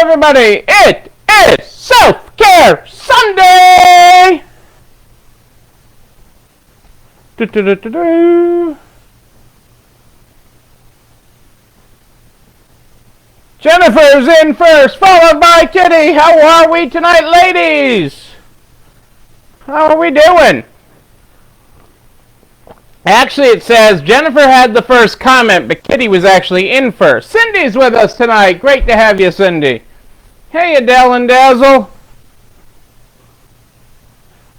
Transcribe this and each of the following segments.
everybody. It is Self-Care Sunday! Jennifer's in first, followed by Kitty. How are we tonight, ladies? How are we doing? Actually, it says Jennifer had the first comment, but Kitty was actually in first. Cindy's with us tonight. Great to have you, Cindy. Hey, Adele and Dazzle.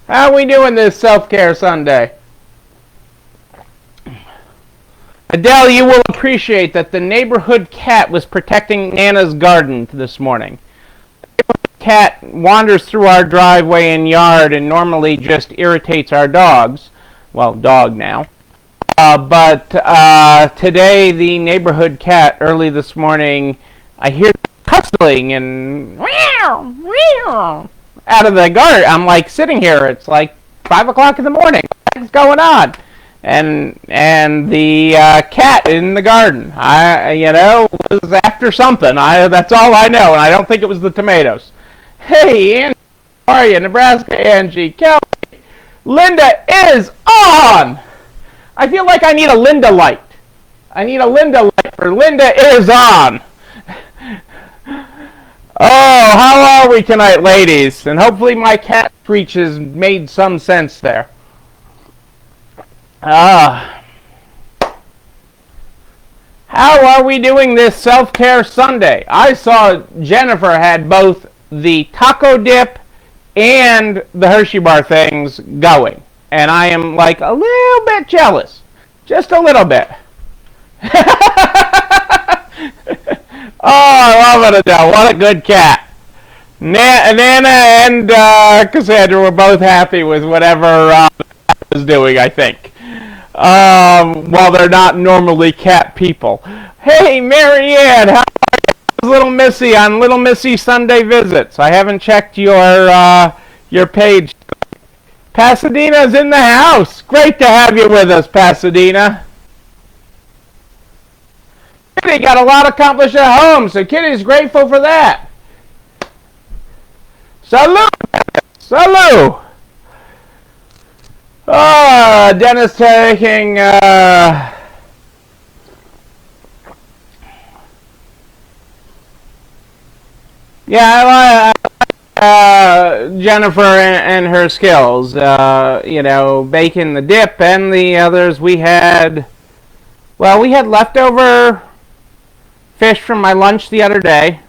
How are we doing this Self-Care Sunday? Adele, you will appreciate that the neighborhood cat was protecting Nana's garden this morning. The cat wanders through our driveway and yard and normally just irritates our dogs. Well, dog now. But today, the neighborhood cat, early this morning, I hear cussing and meow, meow, out of the garden. I'm like sitting here. It's like 5 o'clock in the morning. What's going on? And the cat in the garden, was after something. That's all I know, and I don't think it was the tomatoes. Hey, Angie, how are you? Nebraska, Angie. Kelly. Linda is on! I feel like I need a Linda light. I need a Linda light for Linda is on. Oh, how are we tonight, ladies? And hopefully my cat screeches made some sense there. How are we doing this Self-Care Sunday? I saw Jennifer had both the taco dip and the Hershey bar things going. And I am like a little bit jealous. Just a little bit. Oh, I love it, Adele. What a good cat. Nana and Cassandra were both happy with whatever the cat was doing, I think. While they're not normally cat people. Hey, Marianne, how are you? Little Missy on Little Missy Sunday Visits. I haven't checked your page. Pasadena's in the house. Great to have you with us, Pasadena. Kitty got a lot accomplished at home, so Kitty's grateful for that. Salute! Salute! Oh, Dennis taking, Jennifer and her skills, baking the dip and the others. We had leftover fish from my lunch the other day.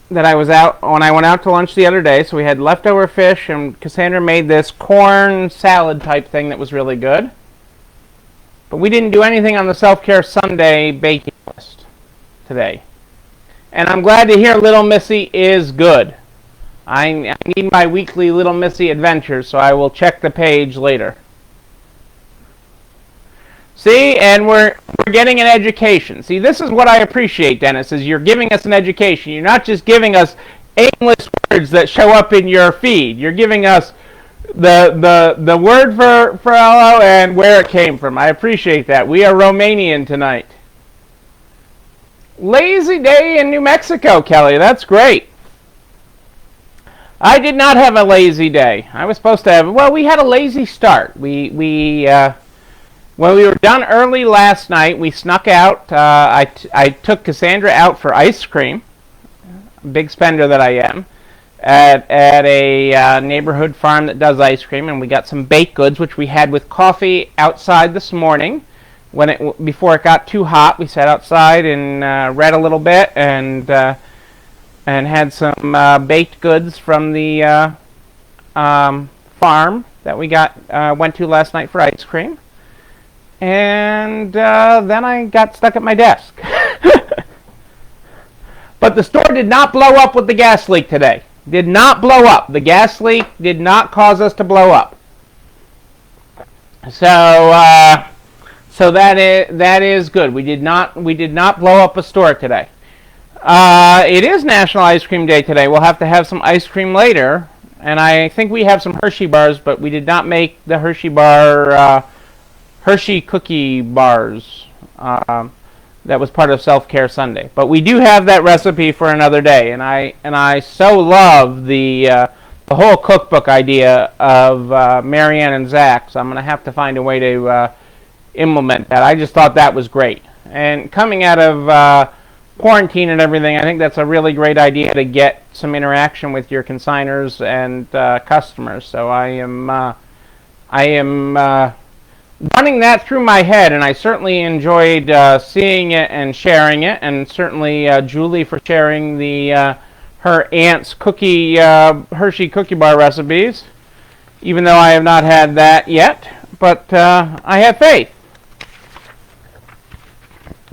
That I was out when I went out to lunch the other day, so we had leftover fish, and Cassandra made this corn salad type thing that was really good. But we didn't do anything on the Self-Care Sunday baking list today. And I'm glad to hear Little Missy is good. I need my weekly Little Missy adventures, so I will check the page later. See, and we're getting an education. See, this is what I appreciate, Dennis, is you're giving us an education. You're not just giving us aimless words that show up in your feed. You're giving us the word for hello and where it came from. I appreciate that. We are Romanian tonight. Lazy day in New Mexico, Kelly. That's great. I did not have a lazy day. I was supposed to have, we had a lazy start. When we were done early last night, we snuck out. I took Cassandra out for ice cream, big spender that I am, at a neighborhood farm that does ice cream, and we got some baked goods, which we had with coffee outside this morning. Before it got too hot, we sat outside and read a little bit and had some baked goods from the farm that we went to last night for ice cream. And then I got stuck at my desk. But the store did not blow up with the gas leak today. Did not blow up. The gas leak did not cause us to blow up. So that is good. We did not blow up a store today. It is National Ice Cream Day today. We'll have to have some ice cream later, and I think we have some Hershey bars, but we did not make the Hershey bar. Hershey cookie bars. that was part of Self-Care Sunday. But we do have that recipe for another day, and I so love the whole cookbook idea of Marianne and Zach. So I'm going to have to find a way to implement that. I just thought that was great. And coming out of quarantine and everything, I think that's a really great idea to get some interaction with your consigners and customers. So I am running that through my head, and I certainly enjoyed seeing it and sharing it, and certainly Julie for sharing her aunt's Hershey cookie bar recipes, even though I have not had that yet, but I have faith,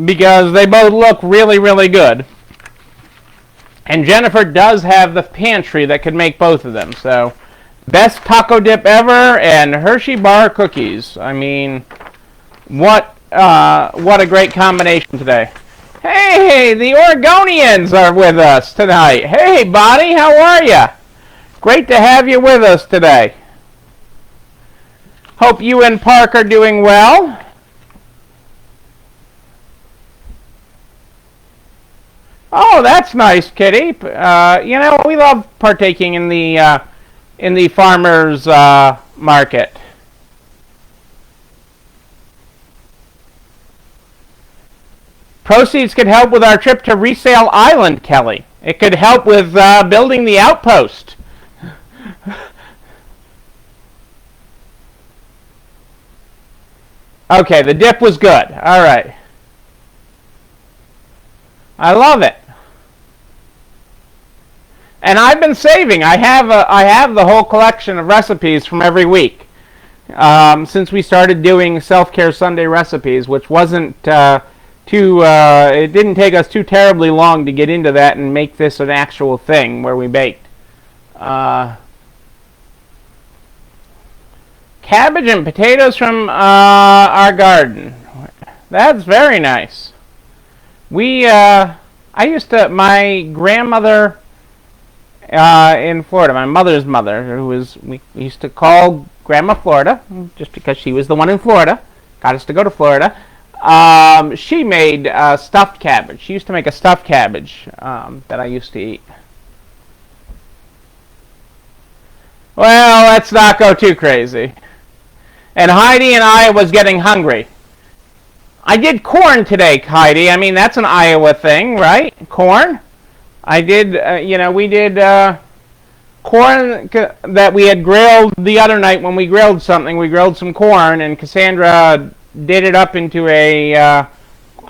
because they both look really, really good. And Jennifer does have the pantry that could make both of them, so best taco dip ever, and Hershey bar cookies. I mean, what a great combination today. Hey, the Oregonians are with us tonight. Hey, Bonnie, how are you? Great to have you with us today. Hope you and Park are doing well. Oh, that's nice, Kitty. You know, we love partaking in the farmers market. Proceeds could help with our trip to Resale Island, Kelly. It could help with building the outpost. Okay, the dip was good. All right. I love it. And I've been saving. I have the whole collection of recipes from every week since we started doing Self-Care Sunday recipes, which wasn't it didn't take us too terribly long to get into that and make this an actual thing where we baked. Cabbage and potatoes from our garden. That's very nice. My grandmother in Florida, my mother's mother, we used to call Grandma Florida, just because she was the one in Florida, got us to go to Florida. She made stuffed cabbage. She used to make a stuffed cabbage that I used to eat. Well, let's not go too crazy. And Heidi and I was getting hungry. I did corn today, Heidi. I mean, that's an Iowa thing, right? Corn. I did, we did corn that we had grilled the other night when we grilled something. We grilled some corn, and Cassandra did it up into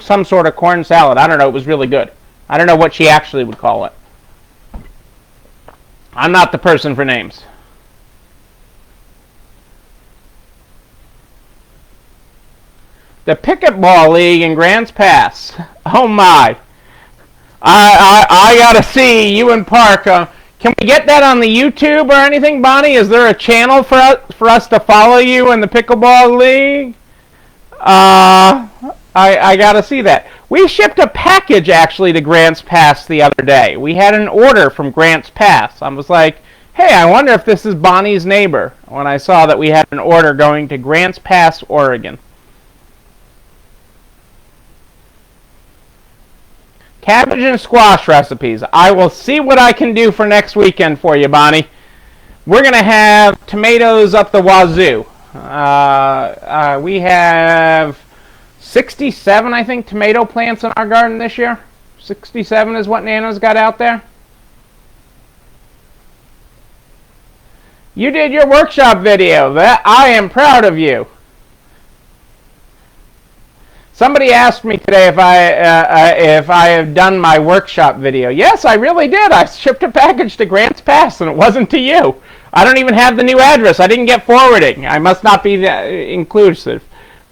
some sort of corn salad. I don't know. It was really good. I don't know what she actually would call it. I'm not the person for names. The Pickleball League in Grants Pass. Oh my! I gotta see you and Park. Can we get that on the YouTube or anything, Bonnie? Is there a channel for us to follow you in the Pickleball League? I gotta see that. We shipped a package actually to Grants Pass the other day. We had an order from Grants Pass. I was like, hey, I wonder if this is Bonnie's neighbor, when I saw that we had an order going to Grants Pass, Oregon. Cabbage and squash recipes. I will see what I can do for next weekend for you, Bonnie. We're going to have tomatoes up the wazoo. We have 67, I think, tomato plants in our garden this year. 67 is what Nana's got out there. You did your workshop video. I am proud of you. Somebody asked me today if I have done my workshop video. Yes, I really did. I shipped a package to Grants Pass, and it wasn't to you. I don't even have the new address. I didn't get forwarding. I must not be inclusive.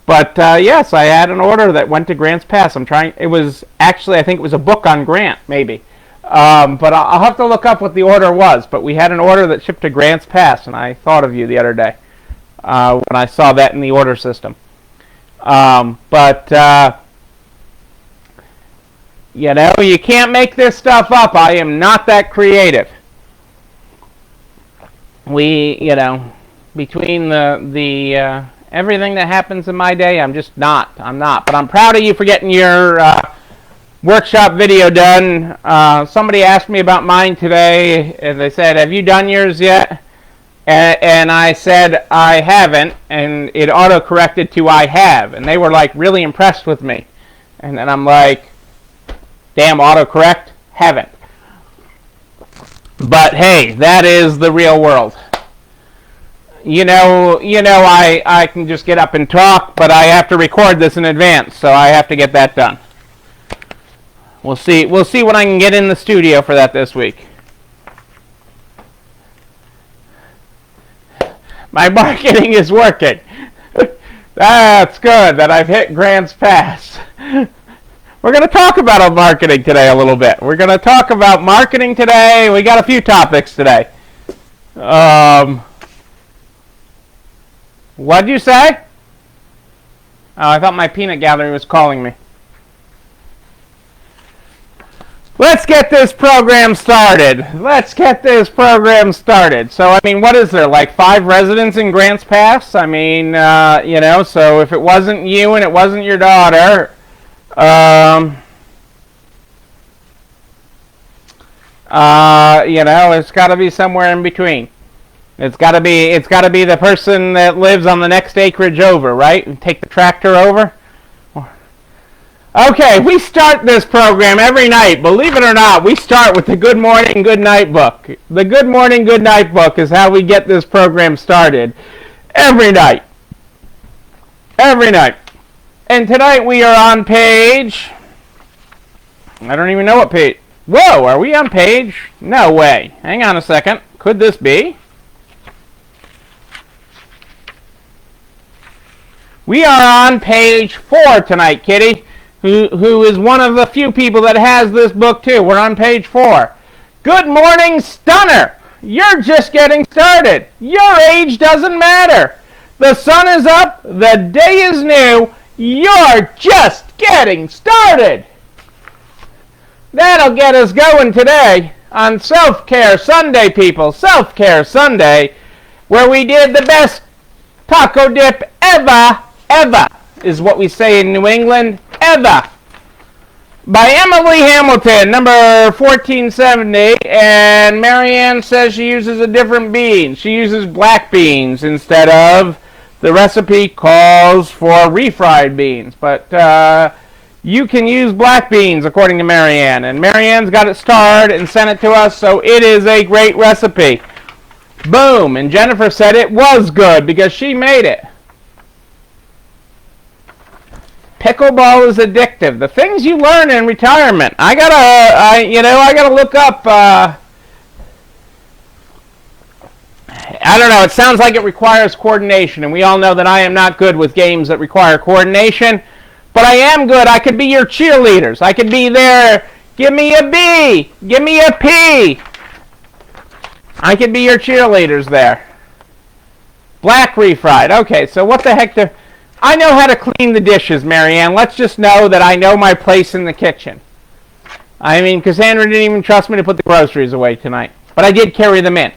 But yes, I had an order that went to Grants Pass. It was actually, I think it was a book on Grant, maybe. But I'll have to look up what the order was. But we had an order that shipped to Grants Pass, and I thought of you the other day when I saw that in the order system. You can't make this stuff up. I am not that creative. Between the Everything that happens in my day, I'm just not. I'm not. But I'm proud of you for getting your workshop video done. Somebody asked me about mine today, and they said, have you done yours yet? And I said, I haven't, and it auto-corrected to I have. And they were like really impressed with me. And then I'm like, damn, autocorrect, haven't. But hey, that is the real world. You know, I can just get up and talk, but I have to record this in advance, so I have to get that done. We'll see when I can get in the studio for that this week. My marketing is working. That's good that I've hit Grant's Pass. We're going to talk about marketing today a little bit. We're going to talk about marketing today. We got a few topics today. What'd you say? Oh, I thought my peanut gallery was calling me. Let's get this program started. So, I mean, what is there, like 5 residents in Grants Pass? I mean, so if it wasn't you and it wasn't your daughter, it's got to be somewhere in between. It's got to be the person that lives on the next acreage over, right? And take the tractor over. Okay, we start this program every night. Believe it or not, we start with the Good Morning, Good Night book. The Good Morning, Good Night book is how we get this program started every night. Every night. And tonight we are on page... I don't even know what page... Whoa, are we on page? No way. Hang on a second. Could this be? We are on page 4 tonight, Kitty, who is one of the few people that has this book too. We're on page 4. Good morning, Stunner. You're just getting started. Your age doesn't matter. The sun is up. The day is new. You're just getting started. That'll get us going today on Self-Care Sunday, people. Self-Care Sunday, where we did the best taco dip ever is what we say in New England, ever. By Emily Hamilton, number 1470, and Marianne says she uses a different bean. She uses black beans instead of, the recipe calls for refried beans, but you can use black beans according to Marianne, and Marianne's got it starred and sent it to us, so it is a great recipe. Boom, and Jennifer said it was good because she made it. Pickleball is addictive. The things you learn in retirement. I gotta look up. I don't know. It sounds like it requires coordination, and we all know that I am not good with games that require coordination. But I am good. I could be your cheerleaders. I could be there. Give me a B. Give me a P. I could be your cheerleaders there. Black refried. Okay, so what the heck do... I know how to clean the dishes, Marianne. Let's just know that I know my place in the kitchen. I mean, Cassandra didn't even trust me to put the groceries away tonight. But I did carry them in.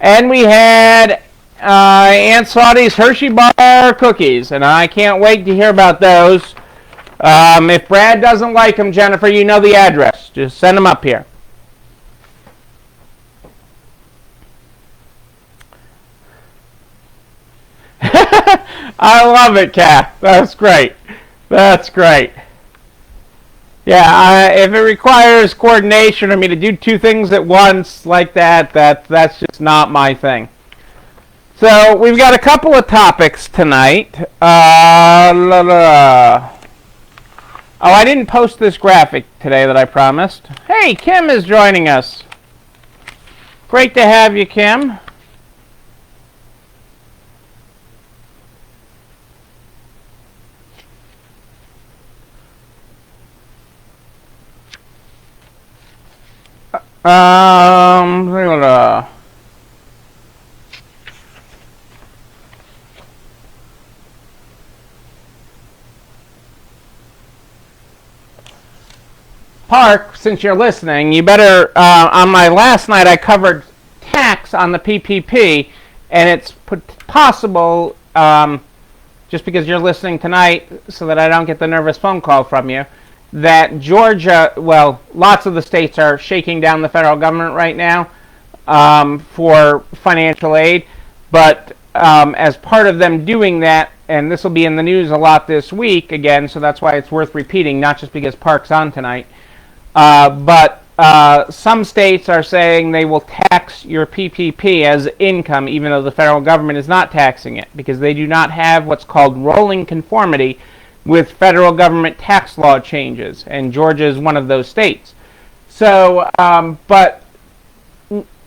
And we had Aunt Saudie's Hershey Bar cookies. And I can't wait to hear about those. If Brad doesn't like them, Jennifer, you know the address. Just send them up here. I love it, Kath. That's great. That's great. Yeah, if it requires coordination, I mean, to do 2 things at once like that's just not my thing. So, we've got a couple of topics tonight. Oh, I didn't post this graphic today that I promised. Hey, Kim is joining us. Great to have you, Kim. Park, since you're listening, you better, on my last night I covered tax on the PPP, and it's possible just because you're listening tonight, so that I don't get the nervous phone call from you, that Georgia, well, lots of the states are shaking down the federal government right now for financial aid, but as part of them doing that, and this will be in the news a lot this week again, so that's why it's worth repeating, not just because Park's on tonight, but some states are saying they will tax your PPP as income, even though the federal government is not taxing it, because they do not have what's called rolling conformity with federal government tax law changes, and Georgia is one of those states. So, but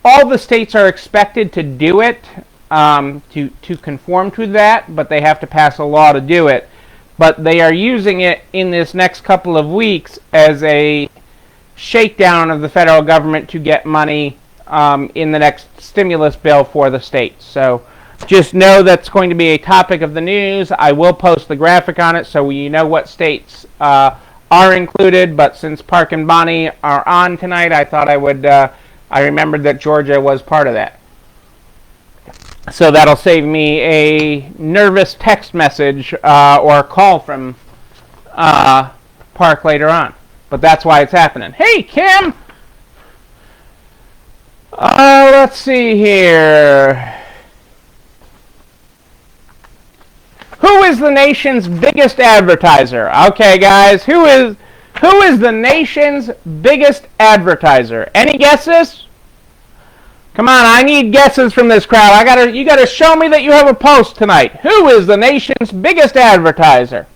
all the states are expected to do it, to conform to that, but they have to pass a law to do it. But they are using it in this next couple of weeks as a shakedown of the federal government to get money in the next stimulus bill for the states. So just know that's going to be a topic of the news. I will post the graphic on it so you know what states are included, but since Park and Bonnie are on tonight, I thought I would, I remembered that Georgia was part of that. So that'll save me a nervous text message or a call from Park later on. But that's why it's happening. Hey, Kim! Let's see here. Who is the nation's biggest advertiser? Okay, guys, who is the nation's biggest advertiser? Any guesses? Come on, I need guesses from this crowd. You gotta show me that you have a post tonight. Who is the nation's biggest advertiser?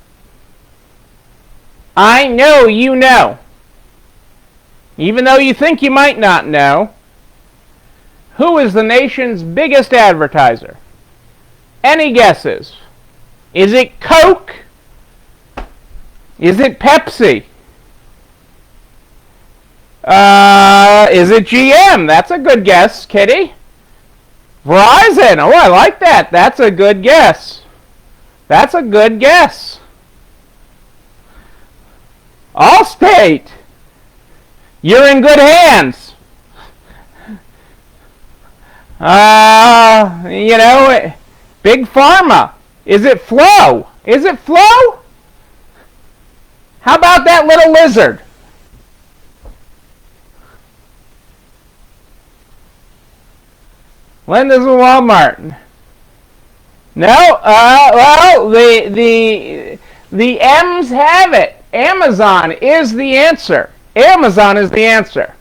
I know you know. Even though you think you might not know. Who is the nation's biggest advertiser? Any guesses? Is it Coke? Is it Pepsi? Is it GM? That's a good guess, Kitty. Verizon. Oh, I like that. That's a good guess. That's a good guess. Allstate. You're in good hands. You know, Big Pharma. Is it Flo? Is it Flo? How about that little lizard? Linda's a Walmart. No, well, the M's have it. Amazon is the answer. Amazon is the answer.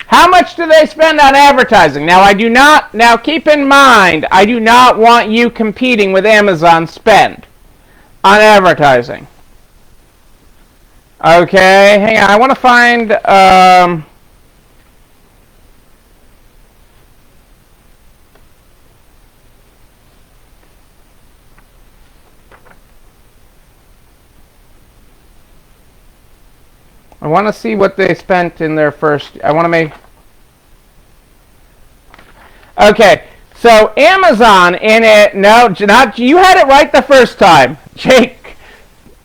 How much do they spend on advertising? Now keep in mind, I do not want you competing with Amazon spend on advertising. Okay, hang on, I want to find, I want to see what they spent in their first. I want to make. Okay, so Amazon in it. No, not you had it right the first time, Jake,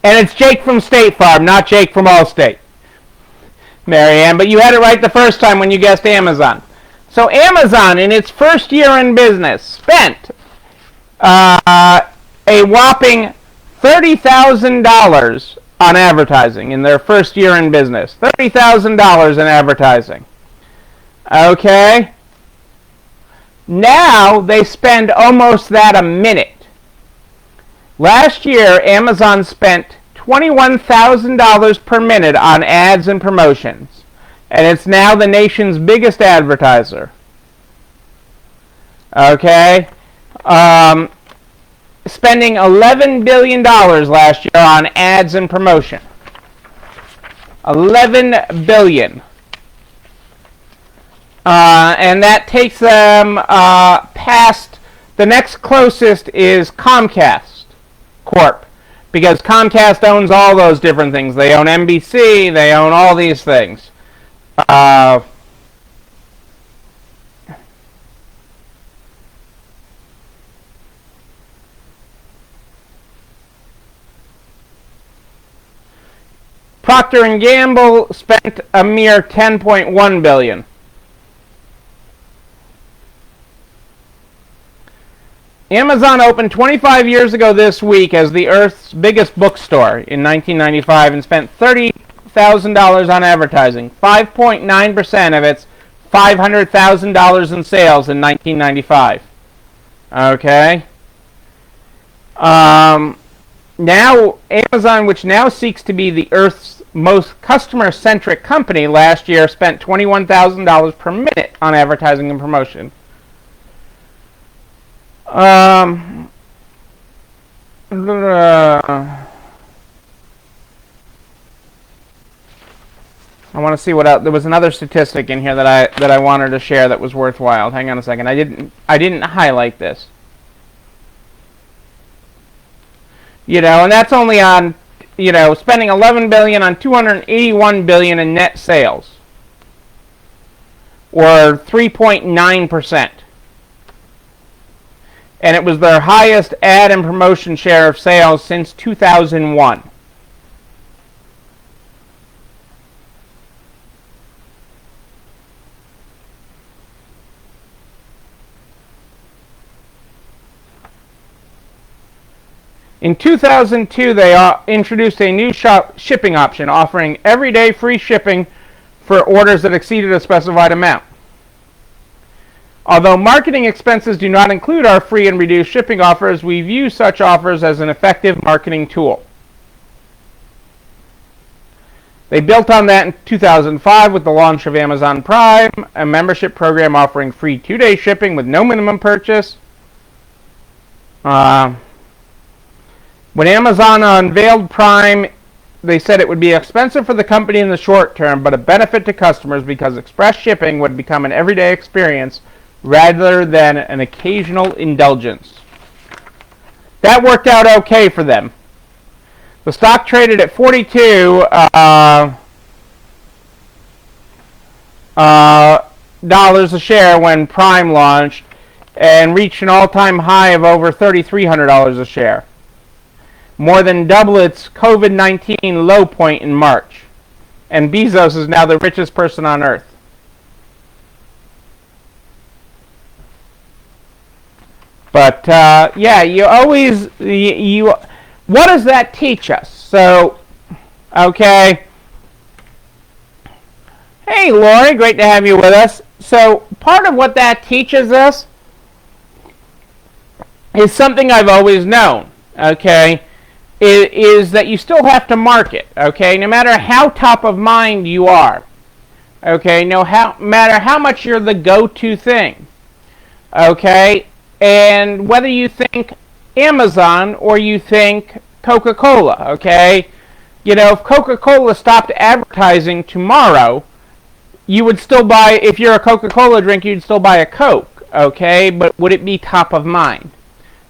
and it's Jake from State Farm, not Jake from Allstate, Marianne. But you had it right the first time when you guessed Amazon. So Amazon in its first year in business spent a whopping $30,000 on advertising in their first year in business. $30,000 in advertising. Okay. Now they spend almost that a minute. Last year, Amazon spent $21,000 per minute on ads and promotions. And it's now the nation's biggest advertiser. Okay. Spending $11 billion last year on ads and promotion. $11 billion. And that takes them past, the next closest is Comcast Corp. Because Comcast owns all those different things. They own NBC, they own all these things. Procter & Gamble spent a mere $10.1 billion. Amazon opened 25 years ago this week as the Earth's biggest bookstore in 1995 and spent $30,000 on advertising, 5.9% of its $500,000 in sales in 1995. Okay. Now, Amazon, which now seeks to be the Earth's most customer-centric company, last year spent $21,000 per minute on advertising and promotion. I want to see what else. There was another statistic in here that I wanted to share that was worthwhile. Hang on a second. I didn't highlight this. And that's only on, spending $11 billion on $281 billion in net sales, or 3.9%. And it was their highest ad and promotion share of sales since 2001. In 2002, they introduced a new shipping option offering everyday free shipping for orders that exceeded a specified amount. Although marketing expenses do not include our free and reduced shipping offers, we view such offers as an effective marketing tool. They built on that in 2005 with the launch of Amazon Prime, a membership program offering free 2-day shipping with no minimum purchase. When Amazon unveiled Prime, they said it would be expensive for the company in the short term, but a benefit to customers because express shipping would become an everyday experience rather than an occasional indulgence. That worked out okay for them. The stock traded at $42 a share when Prime launched and reached an all-time high of over $3,300 a share, more than double its COVID-19 low point in March. And Bezos is now the richest person on Earth. But yeah, what does that teach us? So, okay. Hey, Lori, great to have you with us. So, part of what that teaches us is something I've always known, okay? It is that you still have to market, okay? No matter how top of mind you are, okay? No matter how much you're the go-to thing, okay? And whether you think Amazon or you think Coca-Cola, okay? If Coca-Cola stopped advertising tomorrow, you would still buy, if you're a Coca-Cola drinker, you'd still buy a Coke, okay? But would it be top of mind?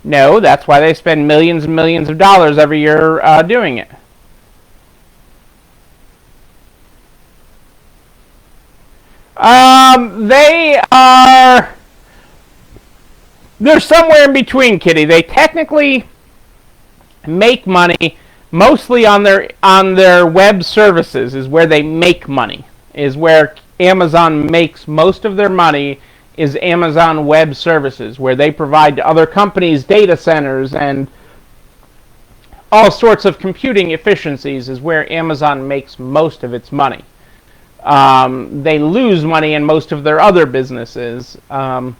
No, that's why they spend millions and millions of dollars every year doing it. They're somewhere in between, Kitty. They technically make money mostly on their web services is where they make money. Is where Amazon makes most of their money, is Amazon Web Services, where they provide to other companies data centers and all sorts of computing efficiencies, is where Amazon makes most of its money. They lose money in most of their other businesses, partly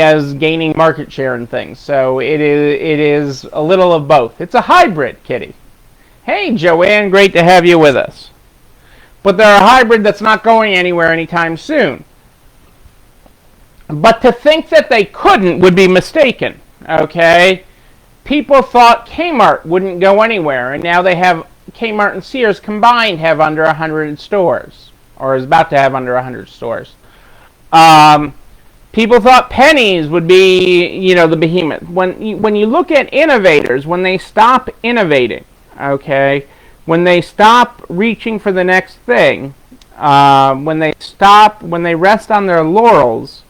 as gaining market share and things. So it is a little of both. It's a hybrid, Kitty. Hey, Joanne, great to have you with us. But they're a hybrid that's not going anywhere anytime soon. But to think that they couldn't would be mistaken, okay? People thought Kmart wouldn't go anywhere, and now they have Kmart and Sears combined have under 100 stores, or is about to have under 100 stores. People thought Penny's would be, the behemoth. When you look at innovators, when they stop innovating, okay, when they stop reaching for the next thing, when they rest on their laurels,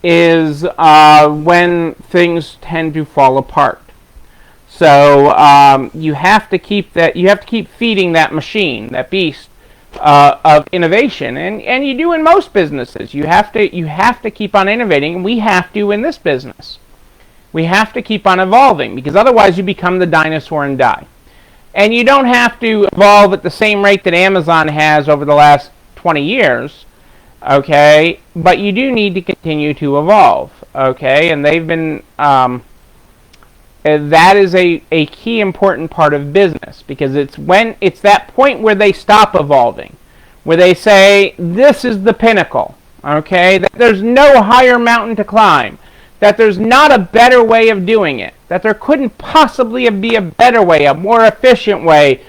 is when things tend to fall apart. So you have to keep feeding that machine, that beast, of innovation, and you do in most businesses. You have to keep on innovating, and we have to in this business. We have to keep on evolving, because otherwise you become the dinosaur and die. And you don't have to evolve at the same rate that Amazon has over the last 20 years, okay? But you do need to continue to evolve, okay? And they've been, that is a key important part of business, because it's that point where they stop evolving, where they say, this is the pinnacle, okay? That there's no higher mountain to climb, that there's not a better way of doing it, that there couldn't possibly be a better way, a more efficient way,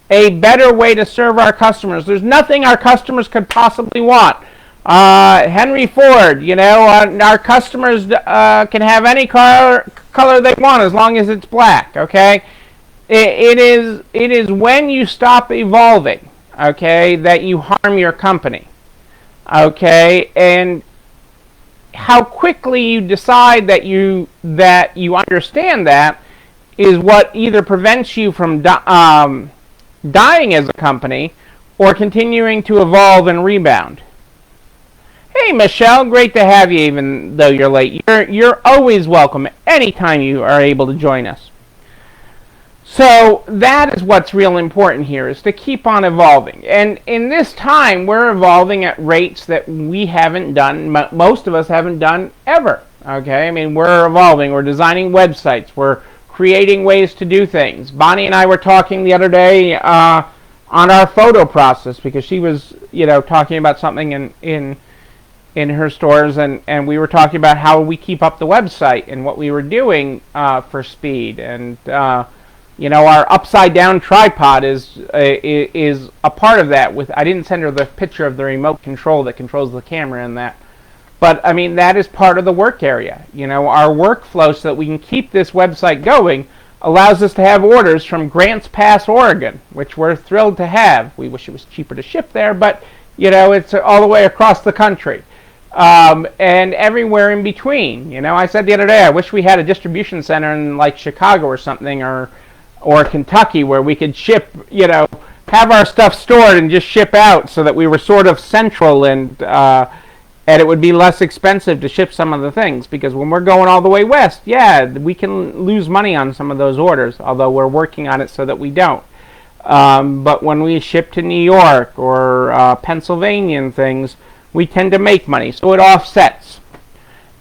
a better way to serve our customers. There's nothing our customers could possibly want. Henry Ford, our customers can have any color they want as long as it's black, okay? It is when you stop evolving, okay, that you harm your company, okay? And how quickly you decide that you understand that is what either prevents you from dying as a company or continuing to evolve and rebound. Hey Michelle, great to have you even though you're late. You're always welcome anytime you are able to join us. So that is what's real important here, is to keep on evolving. And in this time, we're evolving at rates that we haven't done, most of us haven't done ever. Okay, I mean, we're evolving, we're designing websites, we're creating ways to do things. Bonnie and I were talking the other day on our photo process, because she was, talking about something in her stores, and we were talking about how we keep up the website and what we were doing for speed. And our upside down tripod is a part of that. I didn't send her the picture of the remote control that controls the camera and that, but I mean, that is part of the work area. Our workflow, so that we can keep this website going, allows us to have orders from Grants Pass, Oregon, which we're thrilled to have. We wish it was cheaper to ship there, but it's all the way across the country. And everywhere in between. I said the other day, I wish we had a distribution center in like Chicago or something, or Kentucky, where we could ship, have our stuff stored and just ship out, so that we were sort of central, and it would be less expensive to ship some of the things, because when we're going all the way west, yeah, we can lose money on some of those orders, although we're working on it so that we don't. But when we ship to New York or Pennsylvania and things, we tend to make money, so it offsets.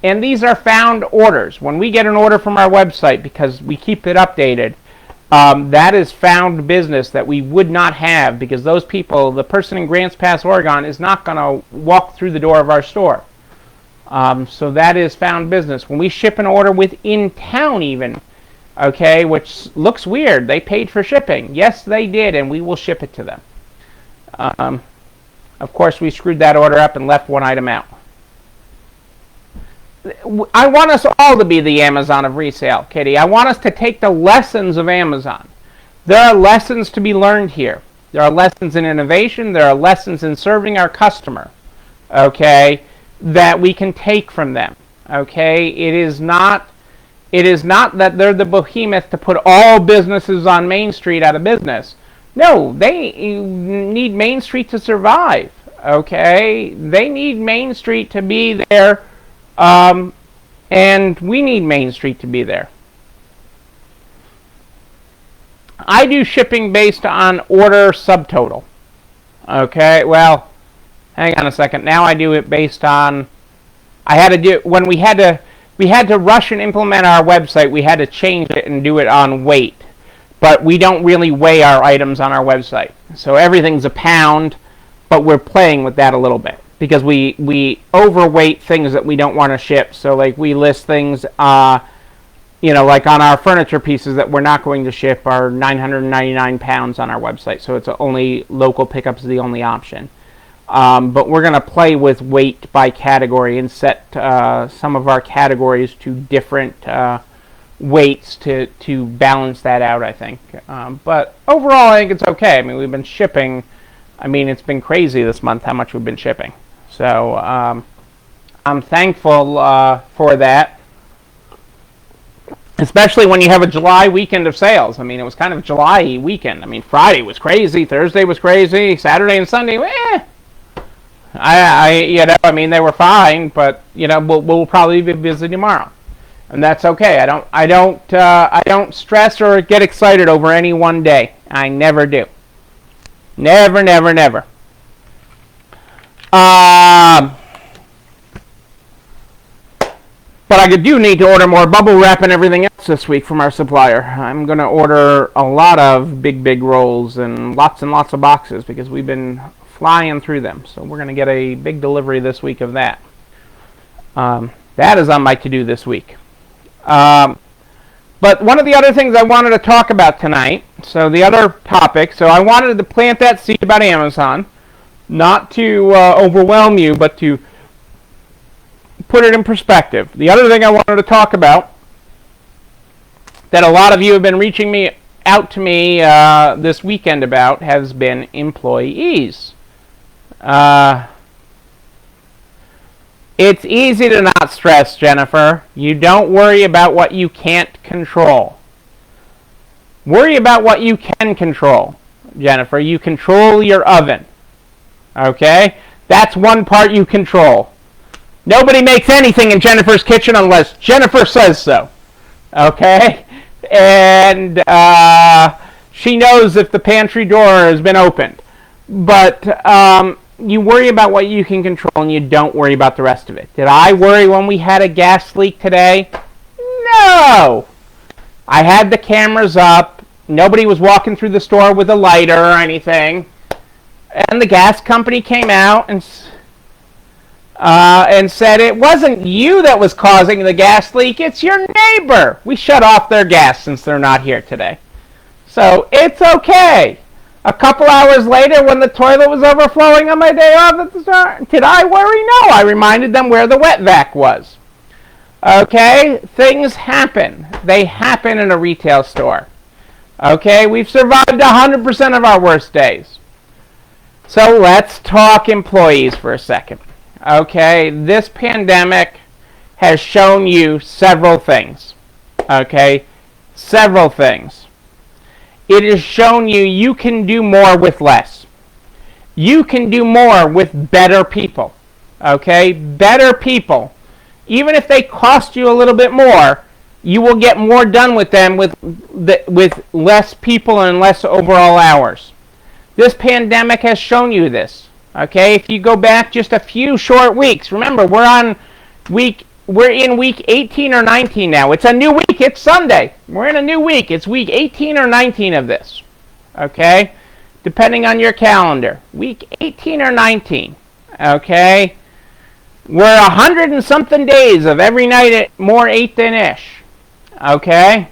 And these are found orders. When we get an order from our website, because we keep it updated, that is found business that we would not have, because those people, the person in Grants Pass, Oregon, is not going to walk through the door of our store. So that is found business. When we ship an order within town even, okay, which looks weird, they paid for shipping. Yes, they did, and we will ship it to them. Of course, we screwed that order up and left one item out. I want us all to be the Amazon of resale, Kitty. I want us to take the lessons of Amazon. There are lessons to be learned here. There are lessons in innovation. There are lessons in serving our customer, okay, that we can take from them, okay? It is not that they're the behemoth to put all businesses on Main Street out of business. No, they need Main Street to survive, okay? They need Main Street to be there, and we need Main Street to be there. I do shipping based on order subtotal. Okay, well, hang on a second. Now I do it based on, when we had to rush and implement our website, we had to change it and do it on weight. But we don't really weigh our items on our website. So everything's a pound, but we're playing with that a little bit, because we overweight things that we don't want to ship. So like we list things, like on our furniture pieces that we're not going to ship are 999 pounds on our website. So it's only local pickups is the only option. But we're going to play with weight by category and set some of our categories to different weights to balance that out, I think. But overall, I think it's okay. I mean, we've been shipping. I mean, it's been crazy this month how much we've been shipping. So I'm thankful for that. especially when you have a July weekend of sales. I mean, it was kind of a July weekend. I mean, Friday was crazy, Thursday was crazy, Saturday and Sunday, I mean, they were fine, but we'll probably be busy tomorrow, and that's okay. I don't stress or get excited over any one day. I never do. Never, never, never. But I do need to order more bubble wrap and everything else this week from our supplier. I'm going to order a lot of big rolls and lots of boxes because we've been flying through them. So we're going to get a big delivery this week of that. That is on my to-do this week. But one of the other things I wanted to talk about tonight, so the other topic, so I wanted to plant that seed about Amazon, not to overwhelm you, but to put it in perspective. The other thing I wanted to talk about that a lot of you have been reaching out to me this weekend about has been employees. It's easy to not stress, Jennifer. You don't worry about what you can't control. Worry about what you can control, Jennifer. You control your oven. Okay? That's one part you control. Nobody makes anything in Jennifer's kitchen unless Jennifer says so. Okay? And she knows if the pantry door has been opened. But you worry about what you can control and you don't worry about the rest of it. Did I worry when we had a gas leak today? No! I had the cameras up. Nobody was walking through the store with a lighter or anything. And the gas company came out and said it wasn't you that was causing the gas leak, it's your neighbor. We shut off their gas since they're not here today. So it's okay. A couple hours later, when the toilet was overflowing on my day off at the start, did I worry? No, I reminded them where the wet vac was. Okay, things happen. They happen in a retail store. Okay, we've survived 100% of our worst days. So let's talk employees for a second. Okay, this pandemic has shown you several things. Okay, several things. It has shown you can do more with less. You can do more with better people. Okay, better people. Even if they cost you a little bit more, you will get more done with them with less people and less overall hours. This pandemic has shown you this. Okay, if you go back just a few short weeks, remember we're in week 18 or 19 now. It's a new week. It's Sunday. We're in a new week. It's week 18 or 19 of this. Okay, depending on your calendar, week 18 or 19. Okay, we're 100 and something days of every night at more 8 than ish. Okay,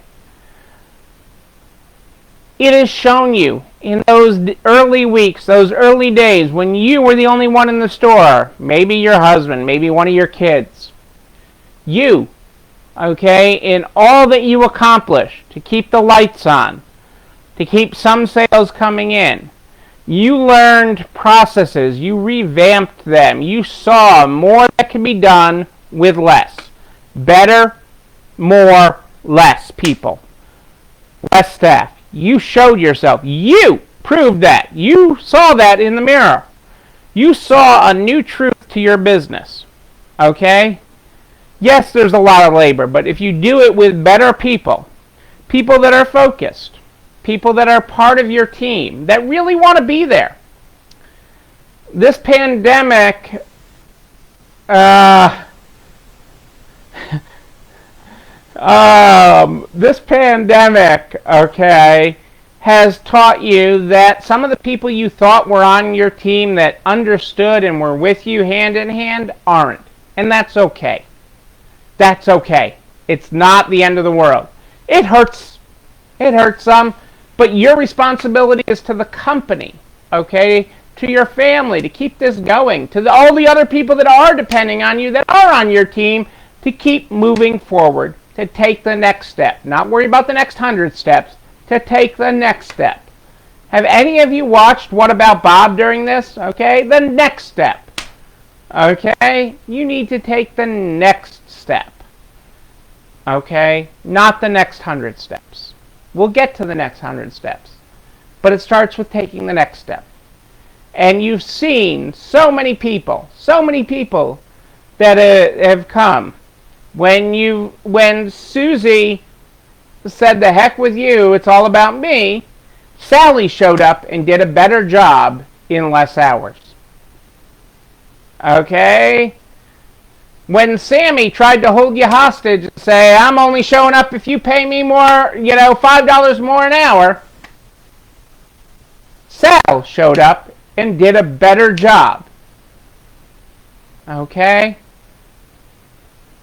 it has shown you in those early weeks, those early days when you were the only one in the store, maybe your husband, maybe one of your kids, you, okay, in all that you accomplished to keep the lights on, to keep some sales coming in, you learned processes, you revamped them, you saw more that can be done with less. Better, more, less people. Less staff. You showed yourself. You proved that. You saw that in the mirror. You saw a new truth to your business. Okay? Yes, there's a lot of labor, but if you do it with better people, people that are focused, people that are part of your team, that really want to be there. This pandemic, okay, has taught you that some of the people you thought were on your team that understood and were with you hand in hand aren't. And that's okay. That's okay. It's not the end of the world. It hurts. It hurts some. But your responsibility is to the company, okay? To your family, to keep this going. To all the other people that are depending on you, that are on your team, to keep moving forward. To take the next step. Not worry about the next 100 steps. To take the next step. Have any of you watched What About Bob during this? Okay? The next step. Okay? You need to take the next step. Okay? Not the next 100 steps. We'll get to the next 100 steps. But it starts with taking the next step. And you've seen so many people that have come. When Susie said, "The heck with you, it's all about me," Sally showed up and did a better job in less hours. Okay? When Sammy tried to hold you hostage and say, "I'm only showing up if you pay me more, $5 more an hour," Sal showed up and did a better job. Okay?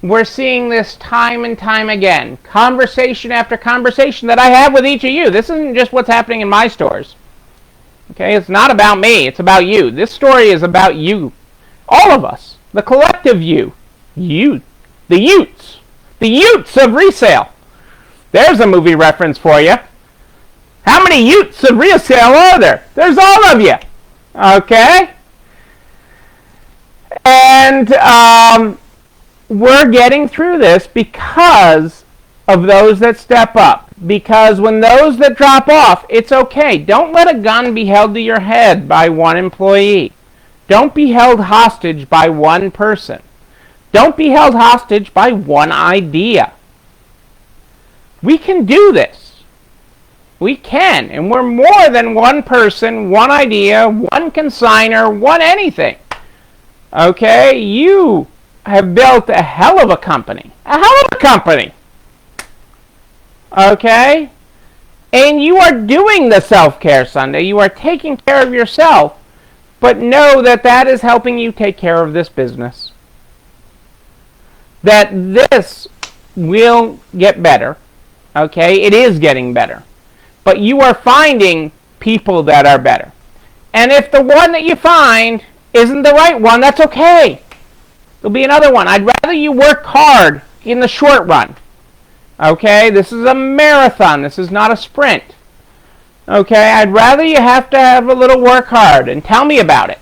We're seeing this time and time again. Conversation after conversation that I have with each of you. This isn't just what's happening in my stores. Okay? It's not about me. It's about you. This story is about you. All of us. The collective you. You. The Utes. The Utes of resale. There's a movie reference for you. How many Utes of resale are there? There's all of you. Okay? And we're getting through this because of those that step up. Because when those that drop off, it's okay. Don't let a gun be held to your head by one employee. Don't be held hostage by one person. Don't be held hostage by one idea. We can do this. We can. And we're more than one person, one idea, one consignor, one anything. Okay? You have built a hell of a company. A hell of a company. Okay? And you are doing the self-care Sunday. You are taking care of yourself. But know that that is helping you take care of this business. That this will get better. Okay? It is getting better. But you are finding people that are better. And if the one that you find isn't the right one, that's okay. There'll be another one. I'd rather you work hard in the short run. Okay? This is a marathon. This is not a sprint. Okay? I'd rather you have to have a little work hard and tell me about it.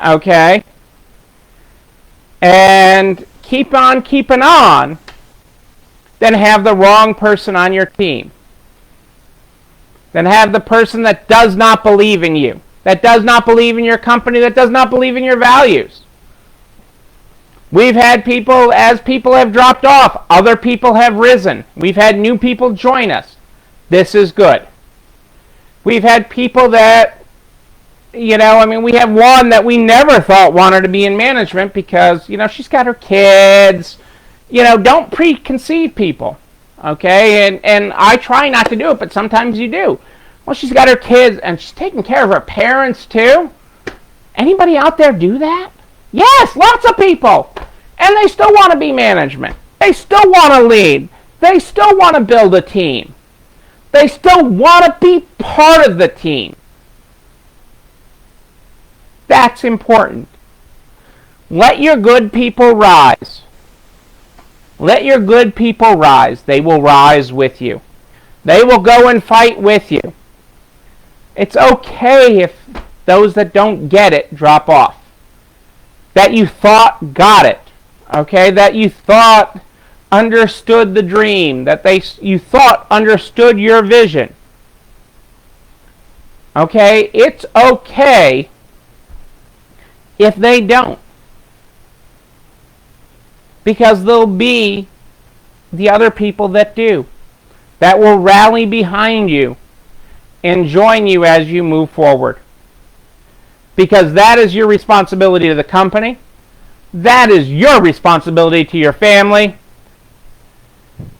Okay? And keep on keeping on than have the wrong person on your team. Than have the person that does not believe in you. That does not believe in your company. That does not believe in your values. We've had people, as people have dropped off, other people have risen. We've had new people join us. This is good. We've had people that, we have one that we never thought wanted to be in management because, she's got her kids. Don't preconceive people, okay? And I try not to do it, but sometimes you do. Well, she's got her kids, and she's taking care of her parents, too. Anybody out there do that? Yes, lots of people. And they still want to be management. They still want to lead. They still want to build a team. They still want to be part of the team. That's important. Let your good people rise. Let your good people rise. They will rise with you. They will go and fight with you. It's okay if those that don't get it drop off. That you thought got it. Okay? That you thought understood the dream. That you thought understood your vision. Okay? It's okay if they don't. Because there'll be the other people that do. That will rally behind you and join you as you move forward. Because that is your responsibility to the company. That is your responsibility to your family.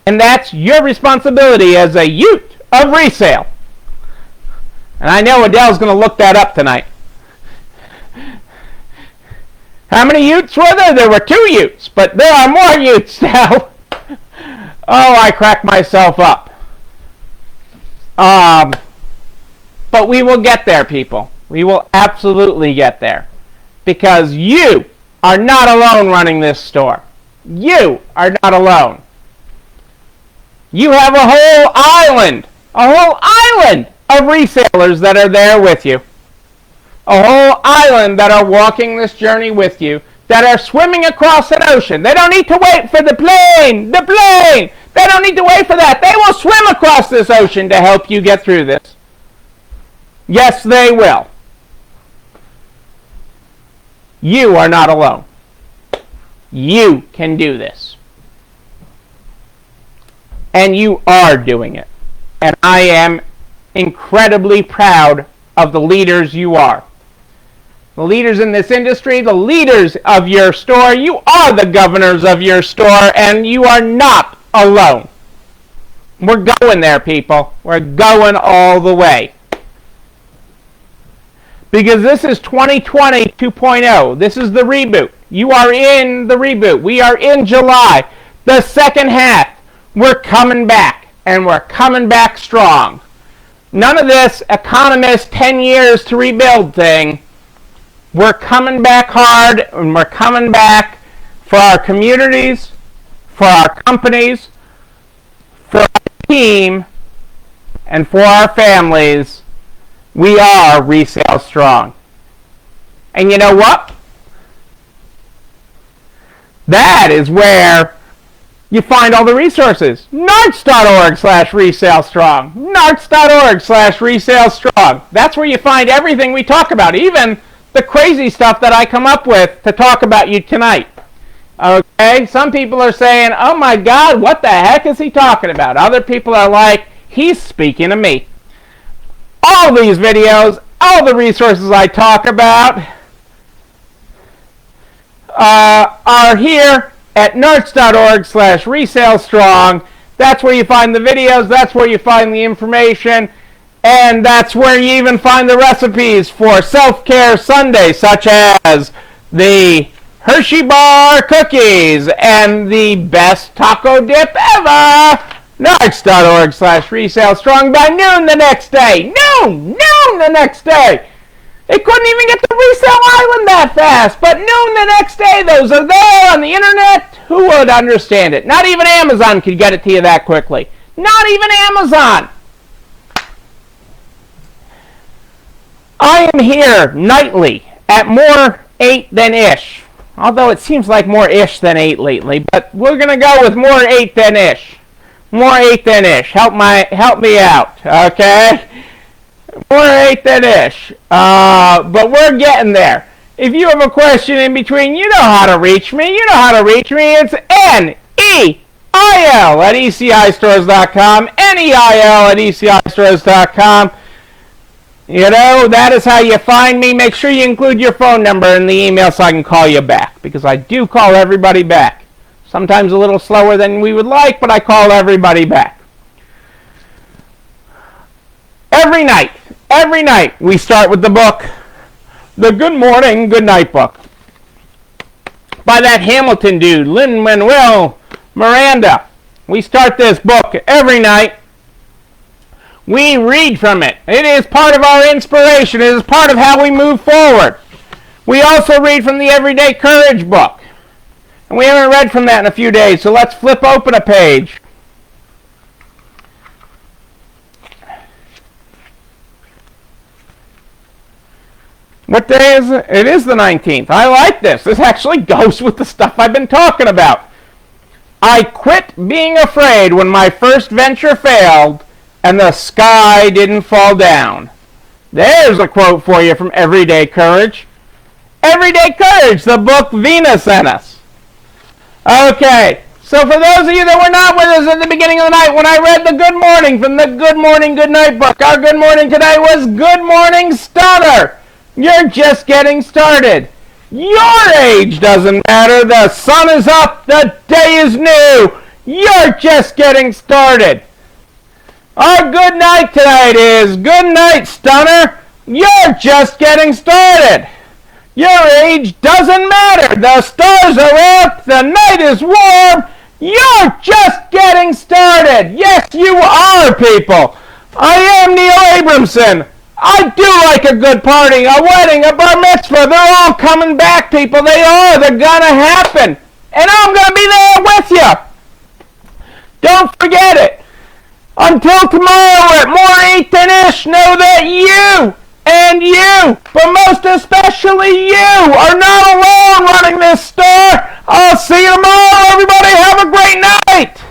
And that's your responsibility as a Ute of resale. And I know Adele's going to look that up tonight. How many Utes were there? There were 2 Utes, but there are more Utes now. Oh, I crack myself up. But we will get there, people. We will absolutely get there. Because you are not alone running this store. You are not alone. You have a whole island of resellers that are there with you. A whole island that are walking this journey with you that are swimming across an ocean. They don't need to wait for the plane. The plane! They don't need to wait for that. They will swim across this ocean to help you get through this. Yes, they will. You are not alone. You can do this. And you are doing it. And I am incredibly proud of the leaders you are. The leaders in this industry, the leaders of your store, you are the governors of your store, and you are not alone. We're going there, people. We're going all the way. Because this is 2020 2.0. This is the reboot. You are in the reboot. We are in July. The second half. We're coming back. And we're coming back strong. None of this economist 10 years to rebuild thing. We're coming back hard, and we're coming back for our communities, for our companies, for our team, and for our families. We are resale strong. And you know what? That is where you find all the resources. narts.org/resalestrong. narts.org/resalestrong. That's where you find everything we talk about, even the crazy stuff that I come up with to talk about you tonight. Okay? Some people are saying, oh my God, what the heck is he talking about? Other people are like, he's speaking to me. All these videos, all the resources I talk about are here at narts.org/resalestrong. That's where you find the videos, that's where you find the information, and that's where you even find the recipes for self-care Sundays, such as the Hershey Bar cookies and the best taco dip ever. narts.org/resalestrong by noon the next day. Noon the next day. It couldn't even get to Resale Island that fast, but noon the next day. Those are there on the internet. Who would understand it? Not even Amazon could get it to you that quickly. Not even Amazon. I am here nightly at more 8 than ish. Although it seems like more ish than 8 lately, but we're going to go with more 8 than ish. More 8 than ish. Help me out, okay? More 8 than ish. But we're getting there. If you have a question in between, you know how to reach me. You know how to reach me. It's NEIL@ECIstores.com. NEIL@ECIstores.com. You know, that is how you find me. Make sure you include your phone number in the email so I can call you back, because I do call everybody back. Sometimes a little slower than we would like, but I call everybody back. Every night, we start with the book, The Good Morning, Good Night book, by that Hamilton dude, Lin-Manuel Miranda. We start this book every night. We read from it. It is part of our inspiration. It is part of how we move forward. We also read from the Everyday Courage book. And we haven't read from that in a few days, so let's flip open a page. What day is it? It is the 19th. I like this. This actually goes with the stuff I've been talking about. I quit being afraid when my first venture failed and the sky didn't fall down. There's a quote for you from Everyday Courage. Everyday Courage, the book Vina sent us. Okay, so for those of you that were not with us at the beginning of the night when I read the Good Morning from the Good Morning, Good Night book, our Good Morning today was Good Morning Stunner. You're just getting started. Your age doesn't matter. The sun is up. The day is new. You're just getting started. Our good night tonight is Good Night Stunner. You're just getting started. Your age doesn't matter. The stars are up. The night is warm. You're just getting started. Yes, you are, people. I am Neil Abramson. I do like a good party, a wedding, a bar mitzvah. They're all coming back, people. They are. They're gonna happen. And I'm gonna be there with you. Don't forget it. Until tomorrow at more 8 than ish, know that And you, but most especially you, are not alone running this store. I'll see you tomorrow, everybody. Have a great night.